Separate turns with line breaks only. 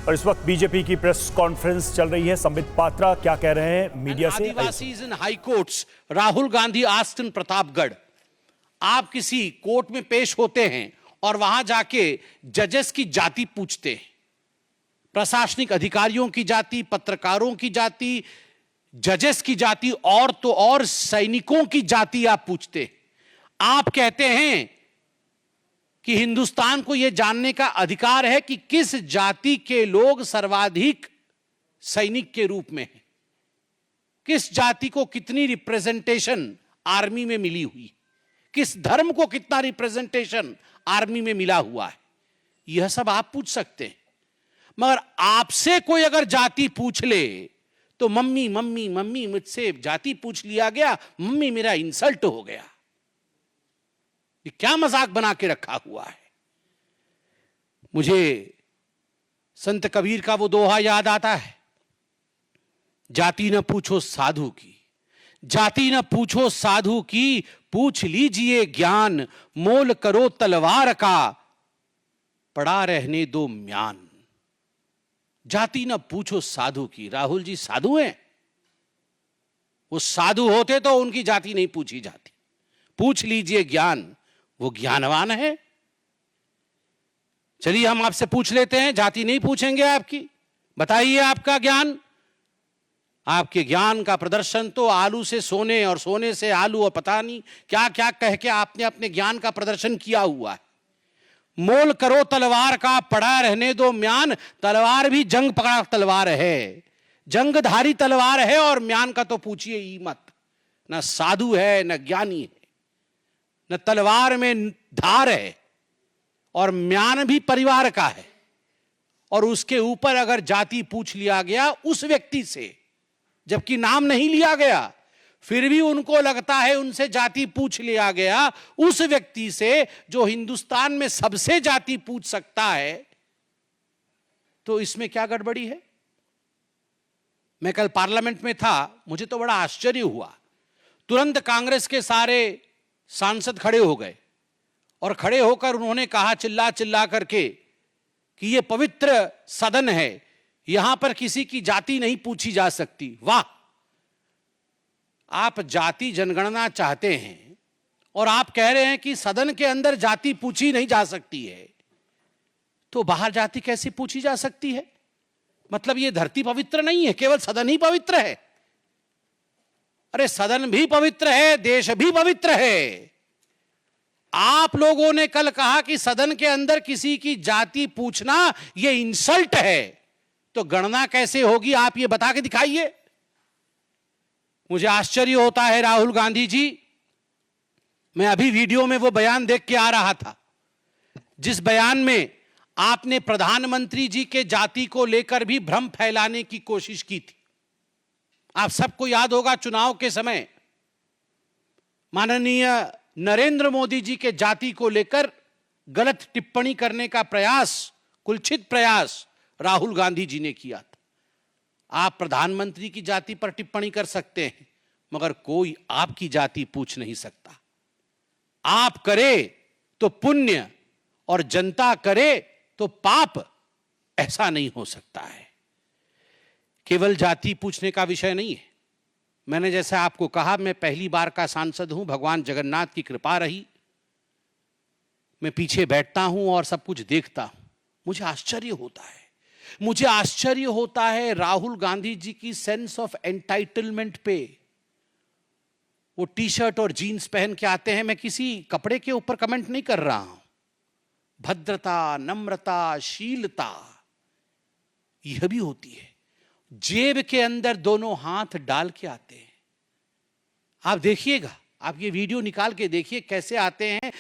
और इस वक्त बीजेपी की प्रेस कॉन्फ्रेंस चल रही है। संबित पात्रा क्या कह रहे हैं मीडिया से?
आदिवासीज इन high courts, Rahul Gandhi asked in Pratapgarh. आप किसी कोर्ट में पेश होते हैं और वहां जाके जजेस की जाति पूछते हैं, प्रशासनिक अधिकारियों की जाति, पत्रकारों की जाति, जजेस की जाति और तो और सैनिकों की जाति आप पूछते हैं। आप कहते हैं कि हिंदुस्तान को यह जानने का अधिकार है कि किस जाति के लोग सर्वाधिक सैनिक के रूप में हैं, किस जाति को कितनी रिप्रेजेंटेशन आर्मी में मिली हुई, किस धर्म को कितना रिप्रेजेंटेशन आर्मी में मिला हुआ है। यह सब आप पूछ सकते हैं, मगर आपसे कोई अगर जाति पूछ ले तो मम्मी मम्मी मम्मी, मुझसे जाति पूछ लिया गया, मम्मी मेरा इंसल्ट हो गया। ये क्या मजाक बना के रखा हुआ है। मुझे संत कबीर का वो दोहा याद आता है, जाति न पूछो साधु की, जाति न पूछो साधु की, पूछ लीजिए ज्ञान, मोल करो तलवार का, पड़ा रहने दो म्यान। जाति न पूछो साधु की। राहुल जी साधु हैं? वो साधु होते तो उनकी जाति नहीं पूछी जाती। पूछ लीजिए ज्ञान, वो ज्ञानवान है। चलिए हम आपसे पूछ लेते हैं, जाति नहीं पूछेंगे आपकी, बताइए आपका ज्ञान। आपके ज्ञान का प्रदर्शन तो आलू से सोने और सोने से आलू और पता नहीं क्या क्या कह के आपने अपने ज्ञान का प्रदर्शन किया हुआ है। मोल करो तलवार का, पड़ा रहने दो म्यान। तलवार भी जंग पकड़ा तलवार है, जंगधारी तलवार है, और म्यान का तो पूछिए ही मत। न साधु है न ज्ञानी है, न तलवार में धार है, और म्यान भी परिवार का है। और उसके ऊपर अगर जाति पूछ लिया गया उस व्यक्ति से, जबकि नाम नहीं लिया गया, फिर भी उनको लगता है उनसे जाति पूछ लिया गया, उस व्यक्ति से जो हिंदुस्तान में सबसे जाति पूछ सकता है, तो इसमें क्या गड़बड़ी है? मैं कल पार्लियामेंट में था, मुझे तो बड़ा आश्चर्य हुआ। तुरंत कांग्रेस के सारे सांसद खड़े हो गए और खड़े होकर उन्होंने कहा चिल्ला चिल्ला करके कि यह पवित्र सदन है, यहां पर किसी की जाति नहीं पूछी जा सकती। वाह! आप जाति जनगणना चाहते हैं और आप कह रहे हैं कि सदन के अंदर जाति पूछी नहीं जा सकती है, तो बाहर जाति कैसे पूछी जा सकती है? मतलब यह धरती पवित्र नहीं है, केवल सदन ही पवित्र है? अरे सदन भी पवित्र है, देश भी पवित्र है। आप लोगों ने कल कहा कि सदन के अंदर किसी की जाति पूछना यह इंसल्ट है, तो गणना कैसे होगी आप ये बता के दिखाइए। मुझे आश्चर्य होता है राहुल गांधी जी। मैं अभी वीडियो में वो बयान देख के आ रहा था, जिस बयान में आपने प्रधानमंत्री जी के जाति को लेकर भी भ्रम फैलाने की कोशिश की थी। आप सबको याद होगा चुनाव के समय माननीय नरेंद्र मोदी जी के जाति को लेकर गलत टिप्पणी करने का प्रयास, कुलछित प्रयास राहुल गांधी जी ने किया था। आप प्रधानमंत्री की जाति पर टिप्पणी कर सकते हैं, मगर कोई आपकी जाति पूछ नहीं सकता। आप करे तो पुण्य और जनता करे तो पाप, ऐसा नहीं हो सकता है। केवल जाति पूछने का विषय नहीं है। मैंने जैसे आपको कहा, मैं पहली बार का सांसद हूं, भगवान जगन्नाथ की कृपा रही। मैं पीछे बैठता हूं और सब कुछ देखता हूं, मुझे आश्चर्य होता है। मुझे आश्चर्य होता है राहुल गांधी जी की सेंस ऑफ एंटाइटलमेंट पे। वो टी शर्ट और जीन्स पहन के आते हैं, मैं किसी कपड़े के ऊपर कमेंट नहीं कर रहा हूं। भद्रता, नम्रता, शीलता यह भी होती है। जेब के अंदर दोनों हाथ डाल के आते हैं। आप देखिएगा, आप ये वीडियो निकाल के देखिए कैसे आते हैं।